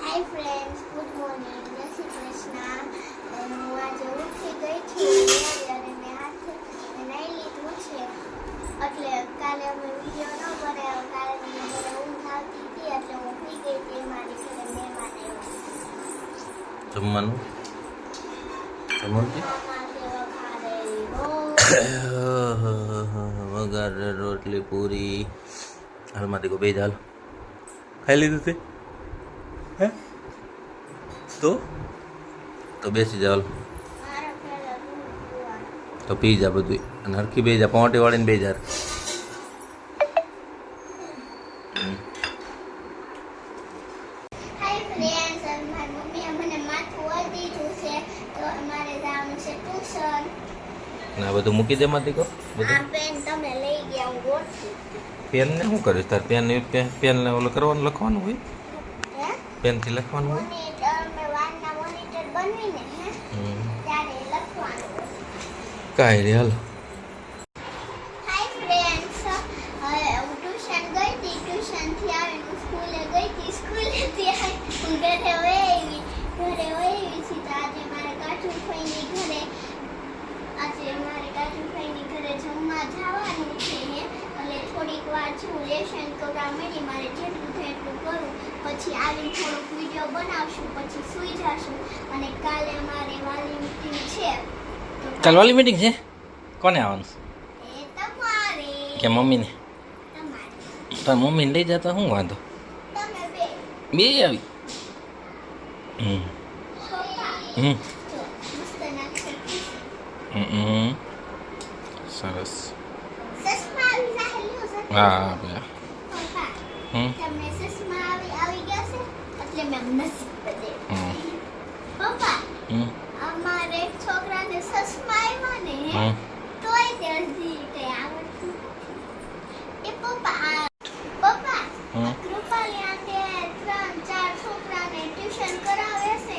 Hi friends, good morning. જય શ્રી કૃષ્ણ. હું આજે ઉઠી ગઈ છું અને મેં હાથ નાઈ લીધું છે. એટલે કાલે અમે વિડીયો ન બનાવ્યો. કાલે મને ઊંઘ આવતી હતી એટલે હું સુઈ ગઈ હતી. મારી ઘરે મહેમાન આવ્યા. જમવાનું વઘાર રોટલી પૂરી હાલમાં દેખો બે હાલ ખાઈ લીધું તે હે તો બેસી જાવ તો પી જા બધું અને હરખી બે જા પોંટી વાળીને બે જા ના બધું મૂકી દે માંથી કહો બધું પેન ને શું કરીશ તાર પેન ને ઓલું કરવાનું લખવાનું હોય પેન થી લખવાનું હોય કાંઈ રે હાલ જમવા જવાનું છે એટલે થોડીક વાર છું લેશન કરવા મળી મારે જેટલું થાય એટલું કરું પછી આવીને થોડોક વિડીયો બનાવશું પછી સૂઈ જશું અને કાલે અમારે વાલી મીટિંગ છે. કાલ વાલી મીટિંગ છે કોને આવવાનું એ તમારે કે મમ્મીને તમારે તાર મમ્મીને લઈ જતા શું વાંધો તમે બે આવી પપ્પા હમ જો મસ્ત નાખશે સરસ સસમા આવી જાહેલું છે હા પેલા પપ્પા તમને સસમા આવી ગયા છે એટલે મેં નસીબ બદલે પપ્પા અમારે એક છોકરાને સસમા આવ્યા ને તોય તે હજી કઈ આવડતું એ પપ્પા કૃપાલી આંટે 3-4 છોકરાને ટ્યુશન કરાવે છે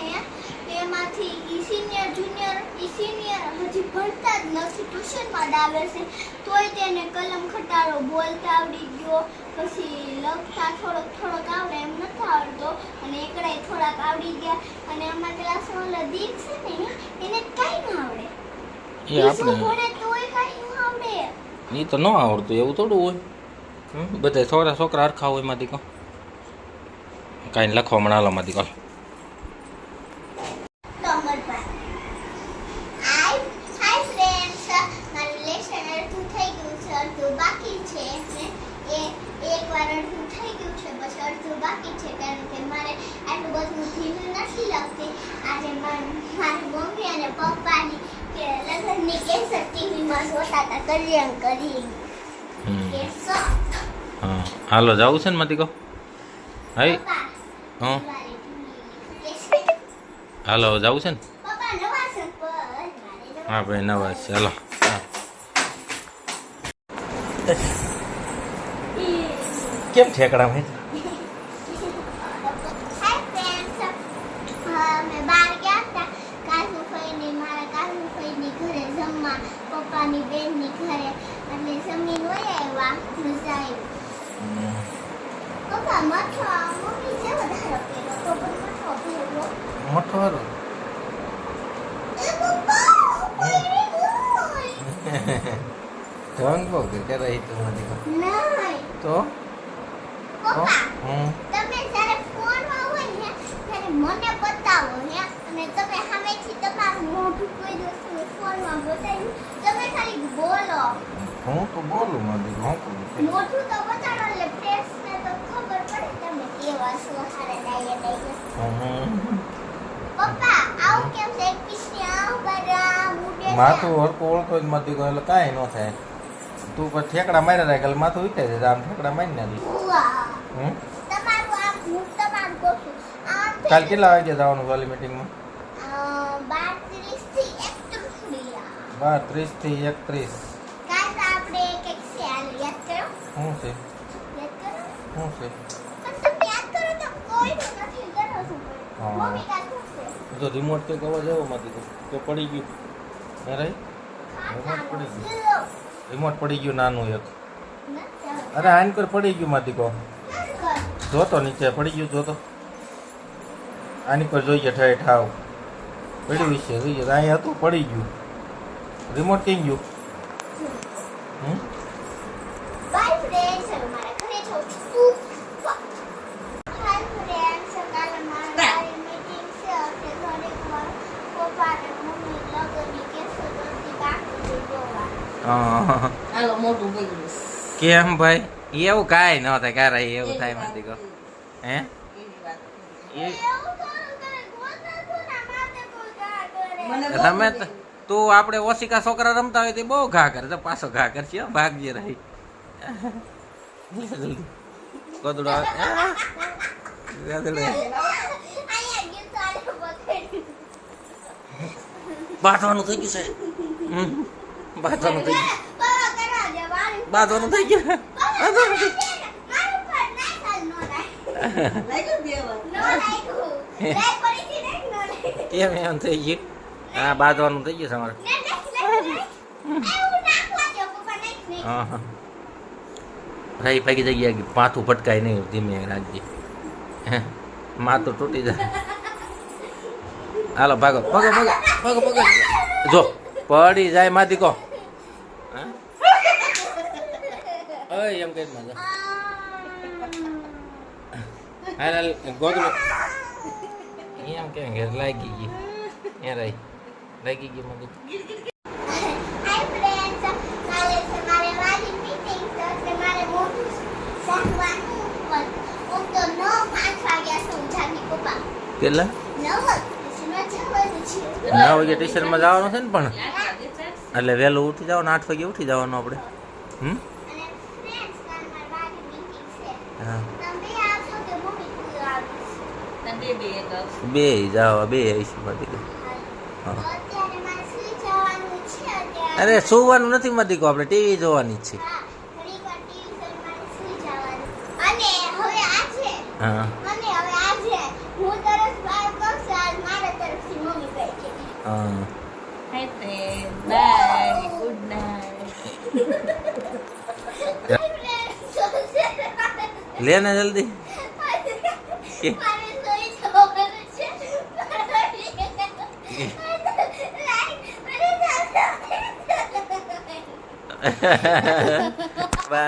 એમાંથી સિનિયર જુનિયર સિનિયર હજી ભણતા જ નથી ટ્યુશનમાં ડાવે છે તોય તેને કલમ ખટારો બોલતા આવડી ગયો પછી લખતા થોડોક આવડે એમ નથી આવડતો અને એકડાય થોડાક આવડી ગયા અને અમારા ક્લાસમાં ઓલા દીપ છે ને એને કઈ ન આવડે એ આપણે ભણે તોય કઈ ન આવડે એ તો ન આવડતું એવું થોડું હોય બધા છોકરા હરખા હોય એમાંથી કહો કાંઈ લખવા મણાલો માંથી કહો બાકી છે કારણ કે મારે આટલું બધું ધીમું નથી લાગતી. આજે મારી મમ્મી અને પપ્પાની કે લગ્નની કેસર ટીવીમાં જોતા હતા કલ્યાણ કરી કેસર. હા હાલો જવું છે ને માંથી કહો હાઈ હા હાલો જવું છે ને પપ્પા નવા છે હા ભાઈ નવા છે હાલો કેમ ઠેકડા ભાઈ પપ્પાની બેનની ઘરે એટલે જમીન હોય આવ્યા મજા આવી. પપ્પા મઠો મમ્મી છે વધારે પેલો તો પણ મઠો પેલો મોટો હારો એ પપ્પા ઢંગ બહુ કે રહી તું મને નહીં તો પપ્પા તમે જ્યારે ફોનમાં હોય ને ત્યારે મને બતાવો ને અને તમે સામેથી તમારું મોઢું કોઈ દોસ્ત ફોનમાં બતાવ્યું તમે ખાલી બોલો હું તો બોલું મારી મોઢું તો બતાડો એટલે ફેસ ને તો ખબર પડે તમે કેવા છો હારે ડાયે પપ્પા આવું કેમ છે કિસને આવ બરા મુડે માથું હરકો ઓળતો જ માંથી કહે એટલે કાંઈ ન થાય તું પર ઠેકડા માર્યા રાખે એટલે માથું ઉઠે છે આમ ઠેકડા મારી ને તમારું આ હું તમારું કહું છું કાલ કેટલા વાગે જવાનું વાલી મીટિંગમાં 12:30 થી 31 12:30 થી 31 કાલ તો આપણે એક સેલ યાદ કરો શું છે યાદ કરો શું છે પણ તમે યાદ કરો તો કોઈ નથી કરો છું હા. મમ્મી કાલ શું છે તો રિમોટ કે કવા જાવ માંથી તો પડી ગયું હે રહી રિમોટ પડી ગયું નાનું એક અરે આન પર પડી ગયું માંથી કહો જોતો નીચે પડી ગયું જોતો આની પર જોઈએ ઠાય ઠાવ પડ્યું છે જોઈએ અહીંયા હતું પડી ગયું રિમોટ કઈ ગયું બાય ફ્રેન્ડ્સ હવે મારા ઘરે જાઉં છું હાય ફ્રેન્ડ્સ કાલે મારી મીટિંગ છે એટલે ઘરે પપ્પા અને મમ્મી લગનની કેસો દોસ્તી બાકી જોવા હાલો મોટું બગડ્યું કેમ ભાઈ એવું કાંઈ ન થાય ક્યારે એવું થાય મારી કહો હે એવી વાત એ એવું થોડું કરે ગોતા તું ના માથે કોઈ ગા કરે મને તમે તું આપણે ઓશિકા છોકરા રમતા હોય તે બહુ ઘા કરે તો પાછો ઘા કરશે હો, ભાગજે રહી ગોદડો આવે. ગોદડો. આયા ગીત ચાલે પકડી બાંધવાનું થઈ ગયું છે બાંધવાનું થઈ ગયું બાબા કરવા દે વાળી બાંધવાનું થઈ ગયું બાંધવાનું થઈ મારું પર ના ચાલ નો રાય લાગ્યું દેવા નો રાયકું લઈ પડી થી ને નો રાય કેમ એમ થઈ ગયું હા બાંધવાનું થઈ ગયું છે અમારે ને એવું નાખવા દે પપ્પા નહીં હા હા રહી પાકી જગ્યા કે માથું ભટકાય નહીં ધીમે રાખજે માથું તૂટી જાય હાલો ભાગો ભાગો ભાગો ભાગો ભાગો જો પડી જાય માથી કહો ઓય એમ કઈ મજા હાલ હાલ ગોદડું એમ કેમ ઘેર લાગી ગઈ એ રહી લાગી ગઈ મગજ હાય ફ્રેન્ડ્સ કાલે છે મારે વાલી મીટિંગ છે એટલે મારે મોટું જાગવાનું પણ હું તો 9:05 વાગ્યા સુધી જાગી પપ્પા કેટલા 9 સ્ટેશનમાં જવાનું છે 9 વાગે સ્ટેશનમાં જવાનું છે ને પણ એટલે વહેલું ઉઠી જવાનું 8 વાગે ઉઠી જવાનું આપણે અને ફ્રેન્ડ્સ કાલે મારે વાલી મીટિંગ છે હા તમે આવશો કે મમ્મી તું આવીશ તને બે એક આવશે બે જાવા બે આવીશું મારી તો અત્યારે મારે સુઈ જવાનું છે અત્યારે અરે સુવાનું નથી મારી કહો આપણે ટીવી જોવાની જ છે હા ઘણી વાર ટીવી જોઈને મારે સુઈ જવાનું અને હવે આજે હા અને હવે આજે હું તરફ બાર કરશે આજ મારા તરફથી મમ્મી કહે છે હા hi friend bye good night લે ને જલ્દી કે? મારે સુઈ જવાનું છે Ha ha ha.